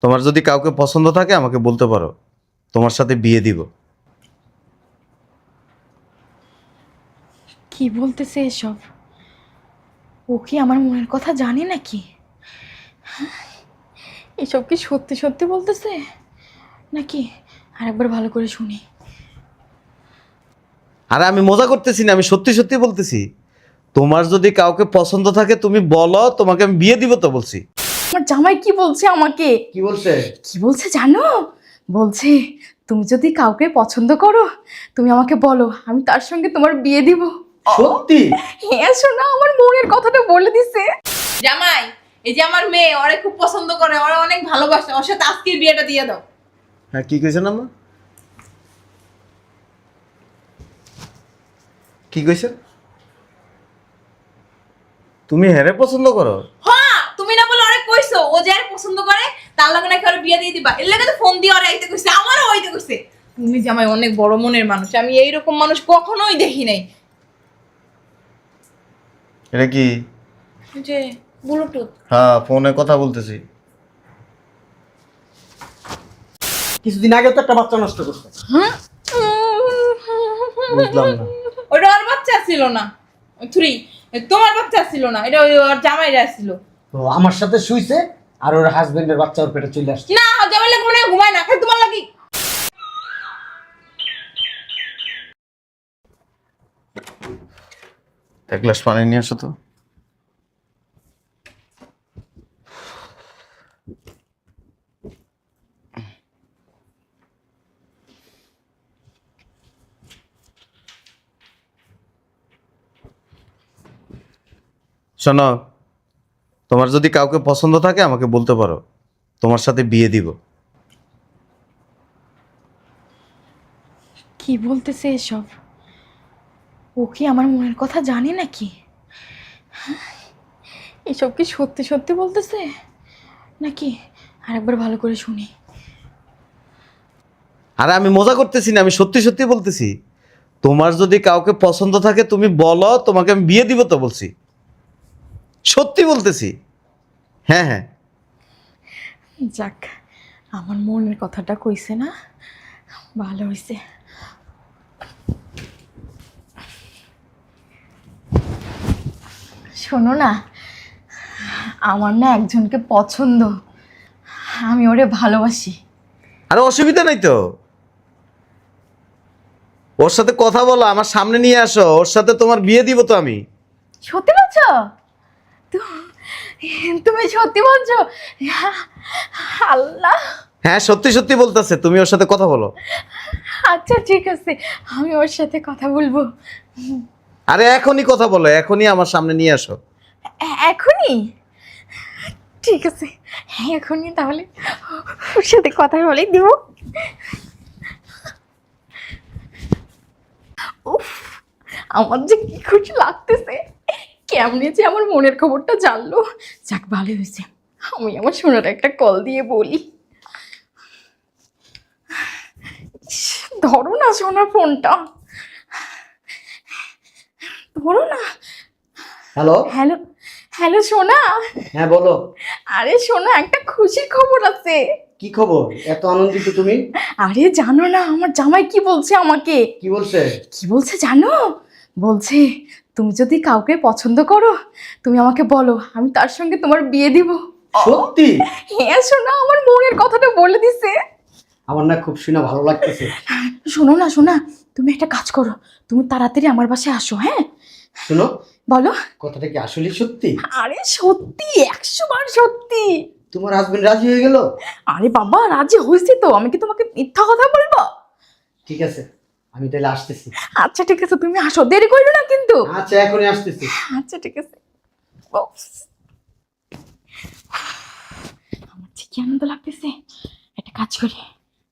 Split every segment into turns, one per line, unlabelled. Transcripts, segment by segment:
তোমার যদি কাউকে পছন্দ থাকে আমাকে বলতে পারো, তোমার সাথে বিয়ে দিব।
কি বলতেছে এসব? ও কি আমার মনের কথা জানে নাকি? এসব কি সত্যি সত্যি বলতেছে নাকি? আরেকবার ভালো করে শুনি।
আরে আমি মজা করতেছি না, আমি সত্যি সত্যি বলতেছি। তোমার যদি কাউকে পছন্দ থাকে তুমি বলো, তোমাকে আমি বিয়ে দিব তো বলছি।
আমার জামাই কি বলছে আমাকে?
কি বলছে?
কি বলছে জানো? বলছে তুমি যদি কাউকে পছন্দ করো তুমি আমাকে বলো, আমি তার সঙ্গে তোমার বিয়ে দিব।
সত্যি?
হ্যাঁ শোনা, আমার মনের কথাটা বলে দিছে।
জামাই, এই যে আমার মেয়ে ওরে খুব পছন্দ করে, ওরা অনেক ভালোবাসে, ওর সাথে আজকে বিয়েটা দিয়ে দাও।
হ্যাঁ, কি কইছেন আম্মা? কি কইছেন? তুমি হেরে পছন্দ করো?
হ্যাঁ, তুমি না বলে ওরে কইছো ও যে আর পছন্দ করে তার লগে নাকি ওরে বিয়ে দিয়ে দিবা। এর লাগে তো ফোন দিয়ে ওরে আইতে কইছে, আমারও হইতে কইছে। তুমি জামাই অনেক বড় মনের মানুষ, আমি এইরকম মানুষ কখনোই দেখি নাই।
এটা কি?
যে ব্লুটুথ।
হ্যাঁ, ফোনে কথা বলতেছি।
কিছুদিন আগে তো একটা বাচ্চা নষ্ট করছে। বুঝলাম না।
ওটা ওর বাচ্চা ছিল না, থ্রি, তোমার বাচ্চা ছিল না, এটা ওর জামাইরা ছিল।
তো আমার সাথে শুইছে আর ওর হাজবেন্ডের বাচ্চা ওর পেটে চলে আসছে।
না, জামাই লাগে মনে হয় ঘুমায় না, খালি তোমার লাগি।
এক গ্লাস পানি নিয়ে আসো তো। শোনো, তোমার যদি কাউকে পছন্দ থাকে আমাকে বলতে পারো, তোমার সাথে বিয়ে দিব।
কি বলতেছে এসব? ও কি আমার মনের কথা জানে নাকি? এসব কি সত্যি সত্যি বলতেছে নাকি? আরেকবার ভালো করে শুনি।
আরে আমি মজা করতেছি না, আমি সত্যি সত্যি বলতেছি। তোমার যদি কাউকে পছন্দ থাকে তুমি বলো, তোমাকে আমি বিয়ে দিব তো বলছি। সত্যি বলতেছি। হ্যাঁ হ্যাঁ।
যাক, আমার মনের কথাটা কইছে না, ভালো হইছে। শোনো না, আমার না একজনকে পছন্দ, আমি ওরে ভালোবাসি।
আরে অসুবিধা নাই তো, ওর সাথে কথা বলো, আমার সামনে নিয়ে আসো, ওর সাথে তোমার বিয়ে দিব তো আমি।
সত্যি বলছো? তুমি সত্যি বলছো? আল্লাহ।
হ্যাঁ সত্যি সত্যি বলতেছে, তুমি ওর সাথে কথা বলো।
আচ্ছা ঠিক আছে, আমি ওর সাথে কথা বলবো।
আরে এখনই কথা বলো, এখনই আমার সামনে নিয়ে আসো।
এখনই? ঠিক আছে, এখনই তাহলে ওর সাথে কথা বলে দিব। উফ, আমার যে কি খুশি লাগতেছে। কেমনে যে আমার মনের খবরটা জানলো। যাক ভালো হয়েছে, আমি আমার সোনার একটা কল দিয়ে বলি। ইস, ধরো না সোনার ফোনটা, ধরো না।
হ্যালো।
হ্যালো, হ্যালো সোনা।
হ্যাঁ বলো।
আরে সোনা, একটা খুশির খবর আছে।
কি খবর? এত আনন্দিত তুমি?
আরে জানো না আমার জামাই কি বলছে আমাকে?
কি বলছে?
কি বলছে জানো? বলছে তুমি যদি কাউকে পছন্দ করো তুমি আমাকে বলো, আমি তার সঙ্গে তোমার বিয়ে দিব।
সত্যি?
হ্যাঁ শোনা, আমার মনের কথাটা বলে দিছে।
আমার না খুব শুনে ভালো লাগতেছে।
শোনো না শোনা, তুমি একটা কাজ করো, তুমি তাড়াতাড়ি আমার বাসায় আসো। হ্যাঁ
শোনো,
বলো।
কথাটা কি আসলে সত্যি?
আরে সত্যি, 100 বার সত্যি।
তোমার হাজবেন্ড রাজি হয়ে গেল?
আরে বাবা রাজি হয়েছে তো, আমি কি তোমাকে মিথ্যা কথা বলবো?
ঠিক আছে, আমি তাহলে আসতেছি।
আচ্ছা ঠিক আছে, তুমি আসো, দেরি করো না কিন্তু।
আচ্ছা এখনই আসতেছি।
আচ্ছা ঠিক আছে। উফ, আমার যে কি আনন্দ লাগতেছে। একটা কাজ করি,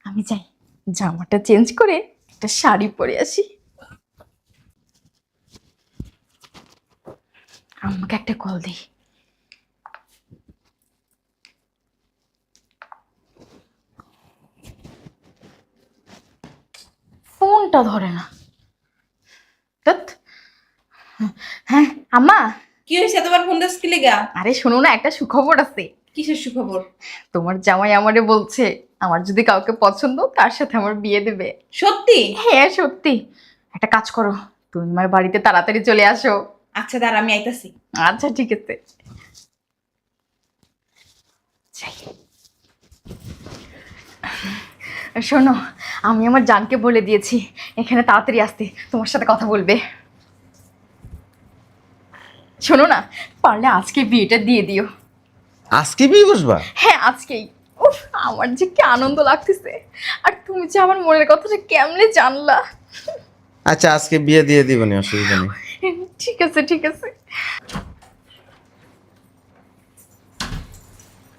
আমি যাই জামাটা চেঞ্জ করে একটা শাড়ি পরে আসি। আমাকে একটা কল দিই। ফোনটা ধরে না। ধ্যাৎ। হ্যাঁ আম্মা।
কি হয়েছে তোমার ফোন দিস কি লেগা?
আরে শোনো না, একটা সুখবর আছে।
কিসের সুখবর?
তোমার জামাই আমারে বলছে আমার যদি কাউকে পছন্দ তার সাথে আমার বিয়ে দেবে।
সত্যি?
হ্যাঁ সত্যি। একটা কাজ করো, তুমি আমার বাড়িতে তাড়াতাড়ি চলে আসো।
আচ্ছা দাঁড়া, আমি আইতাছি।
আচ্ছা ঠিক আছে। যাই। শোনো, আমি আমার জানকে বলে দিয়েছি এখানে তাড়াতাড়ি আসতে, তোমার সাথে কথা বলবে। শোনো না, পারলে আজকে বিয়েটা দিয়ে দিও।
আজকে বিয়ে বসবা?
হ্যাঁ আজকেই। উফ, আমার যে কি আনন্দ লাগতেছে, আর তুমি যে আমার মনের কথাটা কেমনে জানলা।
আচ্ছা আজকে বিয়ে দিয়ে দিবনি, অসুবিধা নেই।
ঠিক আছে ঠিক আছে।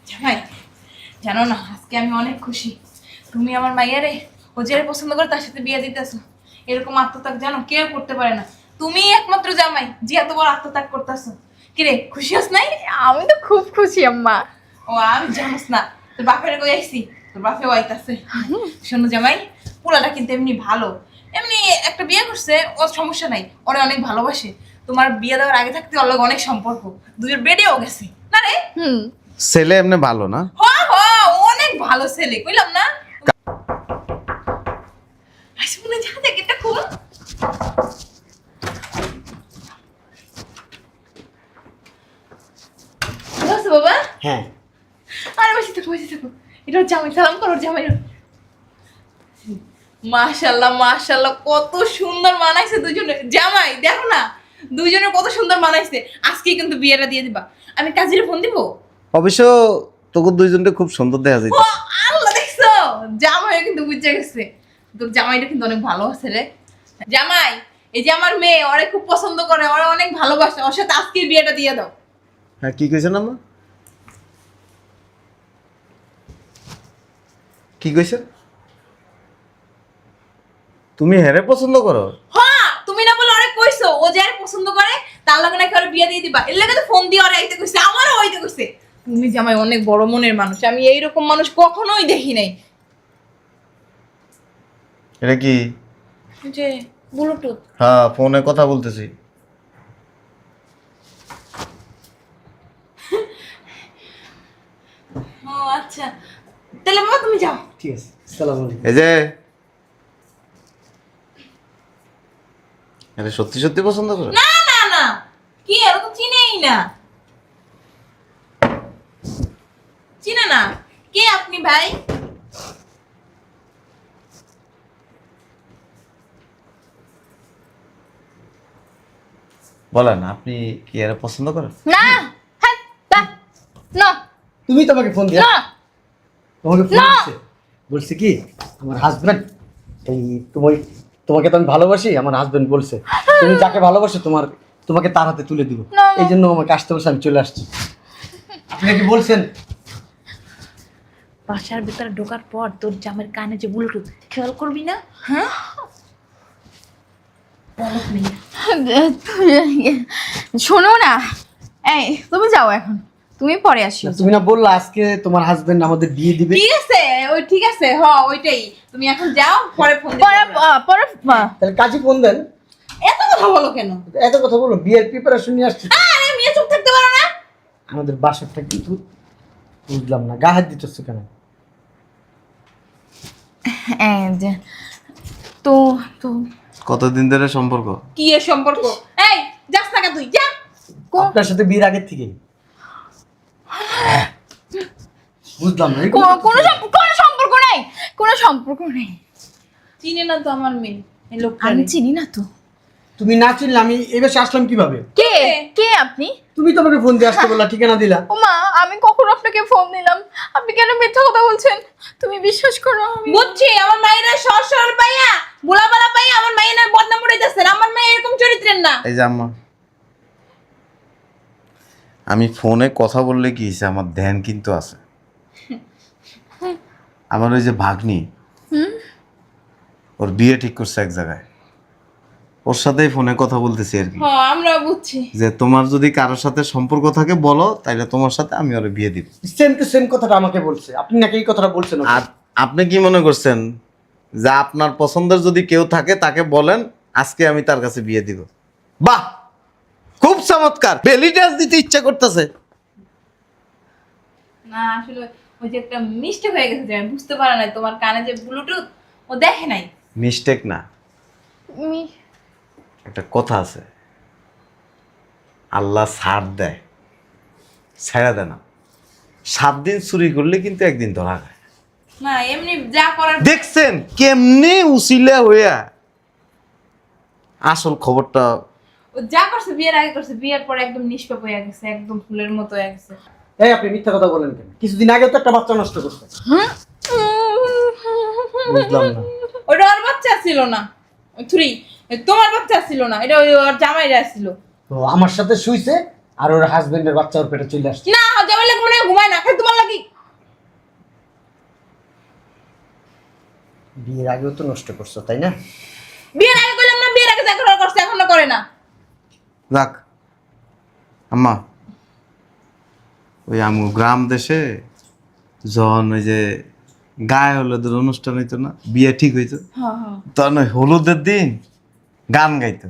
জামাই, জানো না আজকে আমি অনেক খুশি। তুমি আমার মাইয়ারে ও যারে পছন্দ করে তার সাথে বিয়ে দিতেছো। এরকম আত্মত্যাগ জানো কেউ করতে পারে না। তুমি একমাত্র জামাই যে এত বড় আত্মত্যাগ করতেছো। কিরে, খুশি হস নাই?
আমি তো খুব খুশি আম্মা।
ও আমি জানোস না, তোর বাপের কই আইছি, তোর বাপেও আইতাছে। শোনো জামাই, পোলাটা কিন্তু এমনি ভালো, এমনি একটা বিয়ে করছে, ও সমস্যা নাই, ওরে অনেক ভালোবাসে। তোমার বিয়ে দেওয়ার আগে থাকতে ওর লগে অনেক সম্পর্ক, দুইয়ের বেডেও গেছে না রে?
ছেলে এমনি ভালো না?
হ্যাঁ হ্যাঁ, অনেক ভালো ছেলে, কইলাম না? আসলে যা জ্যাকেটটা খুব বাবা।
হ্যাঁ
আরে বসে থাকো বসে থাকো, এটা জামাই, সালাম করো জামাই। মাশাআল্লাহ মাশাআল্লাহ, কত সুন্দর মানাইছে দুজনে। জামাই দেখো না, দুজনে কত সুন্দর মানাইছে। আজকে কিন্তু বিয়েটা দিয়ে দিবা। আমি কাজিরে ফোন দিব।
অবশ্য তোকে দুইজনকে খুব সুন্দর দেখা যায়।
ও আল্লাহ, দেখছো জামাই কিন্তু বুঝে গেছে। তোর জামাইটা কিন্তু অনেক ভালো আছে রে। জামাই, এই যে আমার মেয়ে, ওরে খুব পছন্দ করে, ওরে অনেক ভালোবাসে, ওর সাথে আজকে বিয়েটা দিয়ে দাও।
হ্যাঁ কি কইছেন আম্মা? কি কইছেন? তুমি হেরে পছন্দ করো?
হ্যাঁ, তুমি না বলে ওরে কইছো ও যারে পছন্দ করে তার লগে নাকি ওরে বিয়ে দিয়ে দিবা। এর লাগে তো ফোন দিয়ে ওরে আইতে কইছে, আমারও হইতে কইছে। তুমি জামাই অনেক বড় মনের মানুষ, আমি এইরকম মানুষ কখনোই দেখি নাই।
এটা কি?
যে ব্লুটুথ।
হ্যাঁ ফোনে কথা বলতেছি।
ও আচ্ছা, তাহলে বাবা তুমি যাও।
ঠিক আছে, আসসালামু আলাইকুম।
এই যে এটা সত্যি সত্যি পছন্দ করে?
না না না, কি আর তো চিনেই না। চিনে না? কে আপনি ভাই?
বলেন আপনি কি এরা পছন্দ করেন?
না, হ্যাঁ, না,
তুমি তো আমাকে ফোন দিয়া,
না,
তোমাকে ফোন
না।
দিচ্ছে, বলছে কি আমার হাজবেন্ড এই তোমাকে তো আমি ভালোবাসি, আমার হাজবেন্ড বলছে তুমি যাকে ভালোবাসো তোমাকে তার হাতে তুলে দিব,
না।
এই জন্য আমাকে আসতে বলছে, আমি চলে আসছি। আপনি কি বলছেন?
বাসার ভিতরে ঢোকার পর তোর জামের কানে যে ব্লুটুথ, খেয়াল করবি না? হ্যাঁ, বলো নেই।
শোনো না, এই তুমি যাও এখন, তুমি পরে আসিও।
তুমি না বললা আজকে তোমার হাজবেন্ড আমাদের বিয়ে দিবে?
ঠিক আছে, ওই ঠিক আছে, হ ওইটাই। তুমি এখন যাও, পরে ফোন
পরে পরে
তাহলে কাজী ফোন দেন।
এত কথা বলো কেন?
এত কথা বলো, বিয়ের প্রিপারেশন নিয়ে আসছি।
আরে মেয়ে চুপ থাকতে পারো না?
আমাদের বাসাটা কিন্তু বুঝলাম না, গা হাত দিতেছো কেন?
তো তো
কতদিন ধরে সম্পর্ক?
কি এর সম্পর্ক? এই যাস না তুই, যা।
আপনার সাথে বিয়ের আগের থেকে বুঝলাম না,
কোনো সম্পর্ক নেই, কোনো সম্পর্ক নেই।
চিনে না তো আমার মেয়ে, এই লোকটা।
আমি চিনি না তো।
তুমি না চিনলে আমি এই বাসে আসলাম কিভাবে?
কে কে আপনি?
তুমি তো আমাকে ফোন দিয়ে আসতে বললা, ঠিকানা দিলা।
ও মা, আমি কখন আপনাকে ফোন দিলাম? আপনি কেন মিথ্যা কথা বলছেন? তুমি বিশ্বাস করো, আমি
বুঝছি আমার মায়েরা সরল পাইয়া, বোলাবালা পাইয়া আমার মায়ের বদনাম উড়াইতেছেন। আমার মেয়ে এরকম চরিত্রের না।
এই যে আম্মা, আমি ফোনে কথা বললে কি হয়েছে, আমার ধ্যান কিন্তু আছে। আমার ওই যে ভাগ্নি, ওর বিয়ে ঠিক করছে এক জায়গায়, ওর সাথেই ফোনে কথা বলতেছি আর কি।
হ্যাঁ, আমরা বুঝছি।
যে তোমার যদি কারোর সাথে সম্পর্ক থাকে বলো, তাইলে তোমার সাথে আমি ওর বিয়ে দিব।
সেম টু সেম কথাটা আমাকে বলছে। আপনি নাকি এই কথাটা বলছেন ওকে?
আর আপনি কি মনে করছেন যে আপনার পছন্দের যদি কেউ থাকে তাকে বলেন আজকে আমি তার কাছে বিয়ে দিব? বাহ, খুব চমৎকার, বেলি ডান্স দিতে ইচ্ছা করতেছে।
না আসলে ওই যে একটা মিস্টেক হয়ে গেছে যে আমি বুঝতে পারা নাই তোমার কানে যে ব্লুটুথ ও দেখে নাই।
মিস্টেক না,
মি-
একটা কথা আছে, আল্লাহ ছাড় দেয়, ছেড়ে দেয় না। 7 দিন চুরি করলে কিন্তু একদিন ধরা যায়।
না এমনি যা করার
দেখছেন কেমনে উসিলা হইয়া আসল খবরটা।
ও যা করছে বিয়ের আগে করছে, বিয়ের পরে একদম নিষ্পাপ হয়ে গেছে, একদম ফুলের মতো হয়ে গেছে।
এই আপনি মিথ্যা কথা বলেন কেন? কিছুদিন আগে তো একটা বাচ্চা নষ্ট করছে। বুঝলাম না।
ওটা ওর বাচ্চা ছিল না, থ্রি তোমার বাচ্চা ছিল না, এটা ওই ওর জামাইরা ছিল।
তো আমার সাথে শুইছে আর ওর হাজবেন্ডের বাচ্চা ওর পেটে চলে আসছে।
না জামাই লাগে মনে হয় ঘুমায় না, খালি তোমার লাগি।
বিয়ের আগেও তো নষ্ট করছো তাই না?
বিয়ের আগে করলাম না, বিয়ের আগে যা করার করছে এখনো করে না।
যাক আম্মা, ওই আমু গ্রাম দেশে যখন ওই যে গায়ে হলুদের অনুষ্ঠান হইতো না, বিয়ে ঠিক হইতো, তখন ওই হলুদের দিন গান গাইতো,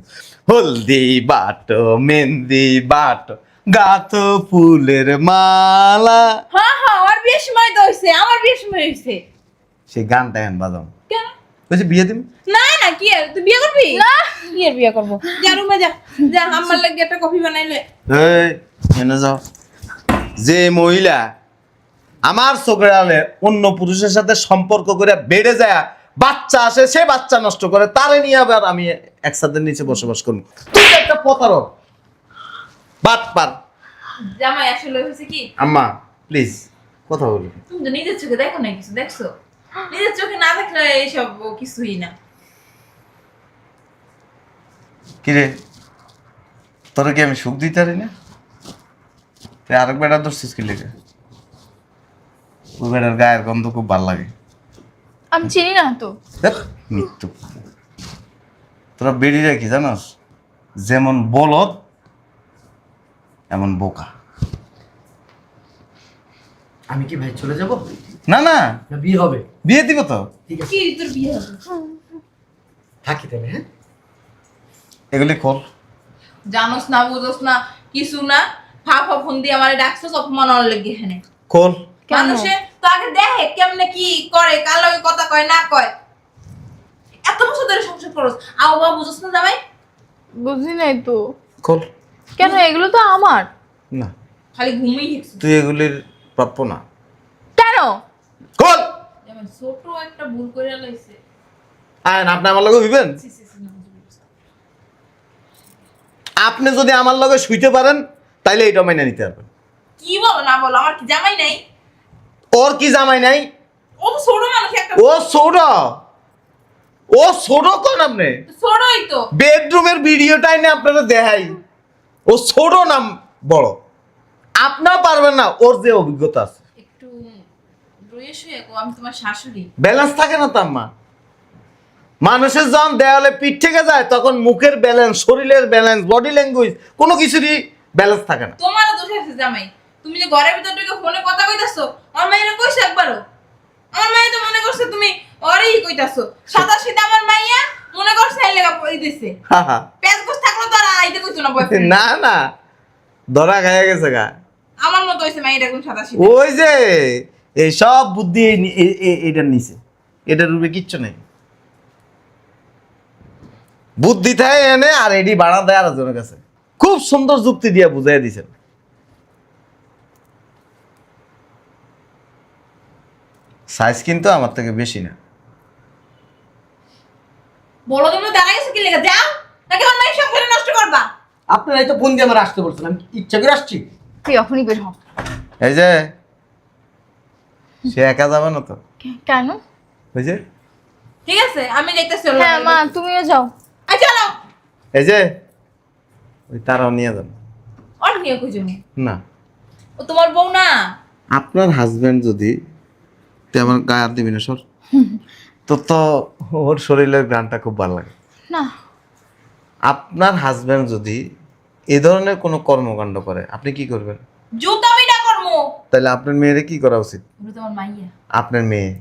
হলদি বাটো মেহেন্দি বাটো গাথো ফুলের মালা।
হ্যাঁ হ্যাঁ, ওর বিয়ের সময় তো হয়েছে, আমার বিয়ের সময় হয়েছে।
সেই গানটা এখন বাজাও,
কেন?
বলছি বিয়ে দিন।
না না, কি আর তুই বিয়ে করবি? না কি আর বিয়ে করবো, যা রুমে যা, যা আমার লাগে একটা কফি বানাইলে।
এই এনে যাও। যে মহিলা আমার চোখের আলে অন্য পুরুষের সাথে সম্পর্ক করে বেড়ে যায়, বাচ্চা আসে, সে বাচ্চা নষ্ট করে, তারে নিয়ে আবার আমি একসাথে নিচে বসবাস করবো? তুই তো একটা প্রতারক, বাটপার।
জামাই আসলে হয়েছে কি,
আম্মা প্লিজ কথা বলি।
তুমি তো নিজের চোখে দেখো না কিছু, দেখছো? নিজের চোখে না দেখলে এইসব কিছুই না।
কিরে তোরা কি আমি সুখ দিতে পারি না? তুই আরেক বেড়া ধরছিস কি লেগে? ওই বেড়ার গায়ের গন্ধ খুব ভালো লাগে।
আমি চিনি না তো।
দেখ মৃত্যু। তোরা বেরিয়ে কি জানোস, যেমন বলদ এমন বোকা।
আমি কি ভাই চলে যাব
না না,
না বিয়ে হবে?
বিয়ে দিব তো।
ঠিক আছে
কি তোর বিয়ে হবে?
থাকি তাহলে। হ্যাঁ
এগুলি খোল।
জানোস না, বুঝোস না, কিছু না, ফাফা ফোন দিয়ে আমার ডাকছো অপমান হওয়ার লেগে এখানে।
খোল।
মানুষে তো আগে দেখে কেমনে কি করে, কার লগে কথা কয় না কয়। এত বছর ধরে সংসার করস, আও বাবা বুঝোস না জামাই?
বুঝি নাই তো।
খোল।
কেন? এগুলো তো আমার।
না
খালি ঘুমিয়ে গেছিস।
তুই এগুলির প্রাপ্য না।
কেন?
খোল।
যেমন ছোট একটা ভুল করে লাইছে।
আয়ন আপনি আমার লগে হইবেন? আপনি যদি আমার লগে শুইতে পারেন তাইলে এটা মাইনা নিতে পারবেন।
কি বলো না বলো, আমার কি জামাই নাই?
ওর কি জামাই নাই?
ও তো ছোট মানুষ একটা।
ও ছোট, ও ছোট কোন আপনি?
ছোটই তো।
বেডরুমের ভিডিওটাই না আপনারা দেখাই, ও ছোট না বড়? আপনার পারবেন না, ওর যে অভিজ্ঞতা আছে।
একটু রয়ে শুয়ে গো, আমি তোমার শাশুড়ি।
ব্যালেন্স থাকে না তো আম্মা। মানুষের যখন দেওয়ালে পিঠ থেকে যায় তখন মুখের ব্যালেন্স, শরীরের ব্যালেন্স, বডি ল্যাঙ্গুয়েজ কোনো কিছুরই ব্যালেন্স থাকে না।
তোমারও দোষ আছে জামাই, তুমি যে ঘরের ভিতর ঢুকে ফোনে কথা কইতাছো, আমার মাইরে কইছে একবারও? আমার মাই তো মনে করছে তুমি ওরই কইতাছো, সাদা সিধা আমার মাইয়া মনে করছে এই লাগা কই দিছে।
হা হা।
পেজ গোছ থাকলো তো আর আইতে কইতো না বয়ফ্রেন্ড।
না না, ধরা খাইয়া গেছে গা।
আমার মতো হইছে মাইরা কোন সাদা সিধা।
ওই যে এই সব বুদ্ধি এটার নিচে, এটার রূপে কিচ্ছু নেই। বুদ্ধি থাকে এনে আর এডি বাড়া দেয় আর জনের কাছে। খুব সুন্দর যুক্তি দিয়ে বুঝাই দিছেন। সাইজ কিন্তু আমার থেকে বেশি না।
বলো তুমি দাঁড়াই গেছো কি লাগা, যাও নাকি আমার মাইর সব করে নষ্ট করবা?
আপনারাই তো ফোন দিয়ে আমার আসতে বলছেন, আমি কি ইচ্ছা করে আসছি?
তুই এখনই বের হ।
এই যে সে একা যাবে না তো?
কেন?
ওই যে
ঠিক আছে আমি যাইতেছি।
হ্যাঁ মা, তুমিও যাও।
আচ্ছা চলো।
এই যে ওই তারাও নিয়ে যান।
আর নিয়ে কই যাবো?
না,
ও তোমার বউ না?
আপনার হাজবেন্ড যদি তুই আমার গায়ে হাত দিবি না সর, তো ওর শরীরের গানটা খুব ভালো লাগে।
না,
আপনার হাজবেন্ড যদি এই ধরনের কোনো কর্মকাণ্ড করে আপনি কি করবেন?
জুতা বিটা করমু।
তাহলে আপনার মেয়েরে কি করা উচিত?
ওটা তোমার মাইয়া।
আপনার মেয়ে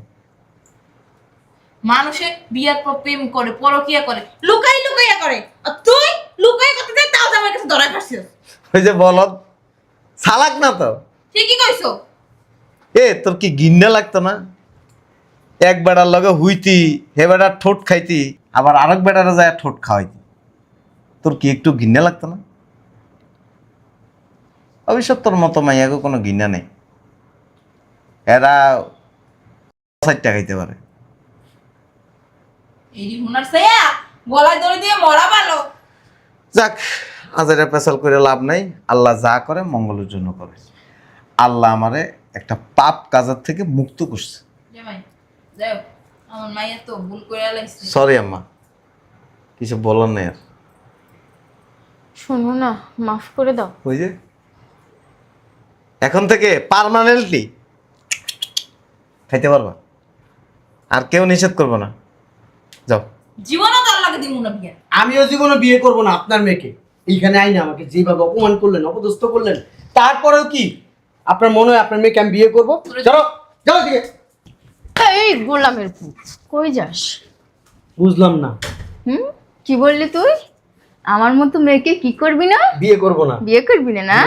মানুষে বিয়ার পর প্রেম করে, পরকিয়া করে, লুকাই লুকাইয়া করে, আর তুই লুকাই করতে যাই তাও আমার কাছে ধরা খাচ্ছিস।
ওই যে বলদ চালাক না তো,
ঠিকই কইছো।
তোর কি গিন্না লাগতো না? এক বেড়ার লগে হুইতি, হে বেড়ার ঠোঁট খাইতি, আবার আরেক বেড়ারে যায় ঠোঁট খাওয়াইতি। তোর কি একটু গিন্না লাগতো না? অবশ্য তোর মতো মাইয়াকে কোনো গিন্না নেই, এরা 60টা খাইতে পারে।
এই হুনার সেয়া গলায় দড়ি দিয়ে মরা ভালো।
যাক, আজারে পেশাল করে লাভ নাই। আল্লাহ যা করে মঙ্গলের জন্য করে। আল্লাহ আমারে একটা পাপ কাজের থেকে মুক্ত করছে।
জামাই যাও, আমার মাইয়া তো ভুল করে লাইছে।
সরি আম্মা, কিছু বলার নেই আর।
শোনো না, মাফ করে দাও।
ওই যে এখন থেকে পার্মানেন্টলি খাইতে পারবা, আর কেউ নিষেধ করবো না। যাও।
জীবনও তার লাগে দিমু না বিয়া।
আমিও জীবনে বিয়ে করব না আপনার মেয়েকে। এইখানে আইনা আমাকে যেভাবে অপমান করলেন, অপদস্থ করলেন, তারপরেও কি আপনার মনে হয় আপনার মেয়েকে আমি বিয়ে করবো? চলো যাও দিকে।
এই গোলামের পুত, কই যাস?
বুঝলাম না।
কি বললি তুই? আমার মতো মেয়েকে কি করবি না?
বিয়ে করব না।
বিয়ে করবি না না?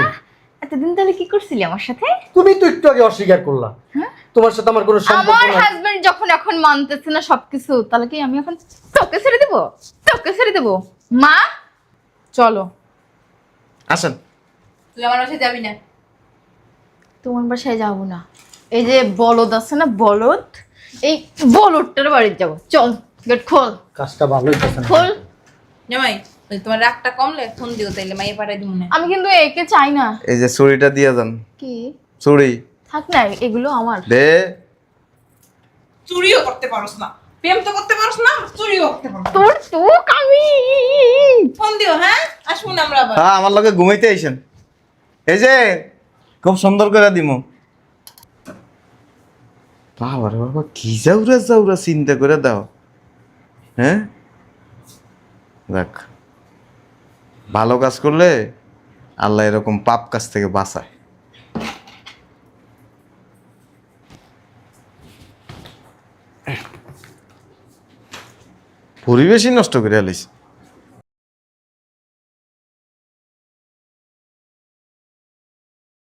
এতদিন তাহলে কি করছিলি আমার সাথে?
তুমি তো একটু আগে অস্বীকার করলা তোমার সাথে আমার কোনো সম্পর্ক
আমার
নাই।
হাজবেন্ড যখন এখন মানতেছে না সবকিছু, তাহলে কি আমি এখন তোকে ছেড়ে দেব? তোকে ছেড়ে দেব? মা চলো।
আসেন।
তুই আমার বাসায় যাবি না।
তোমার বাসায় যাবো না। এই যে বলদ আছে না, বলদ, এই বলদটার বাড়ি যাবো। চল, গেট খোল।
কাজটা ভালোই করছেন।
খোল।
জামাই ওই তোমার রাগটা কমলে ফোন দিও, তাইলে মাইয়া পাঠাই দিমু না।
আমি কিন্তু একে চাই না।
এই যে চুড়িটা দিয়ে যান।
কি?
চুড়ি
থাক না, এগুলো আমার।
দে।
চুরিও করতে পারোস না, প্রেম তো করতে পারোস না, চুরিও করতে পারোস না।
তোর চোখ আমি।
ফোন দিও, হ্যাঁ আসবো না আমরা আবার।
হ্যাঁ, আমার লগে ঘুমাইতে আইসেন। এই যে খুব সুন্দর করে দিমু। বাবা রে বাবা, কি যাউরা যাউরা চিন্তা করে দাও। হ্যাঁ, দেখ, ভালো কাজ করলে আল্লাহ এরকম পাপ কাজ থেকে বাঁচায়। পরিবেশই নষ্ট করে আলিস।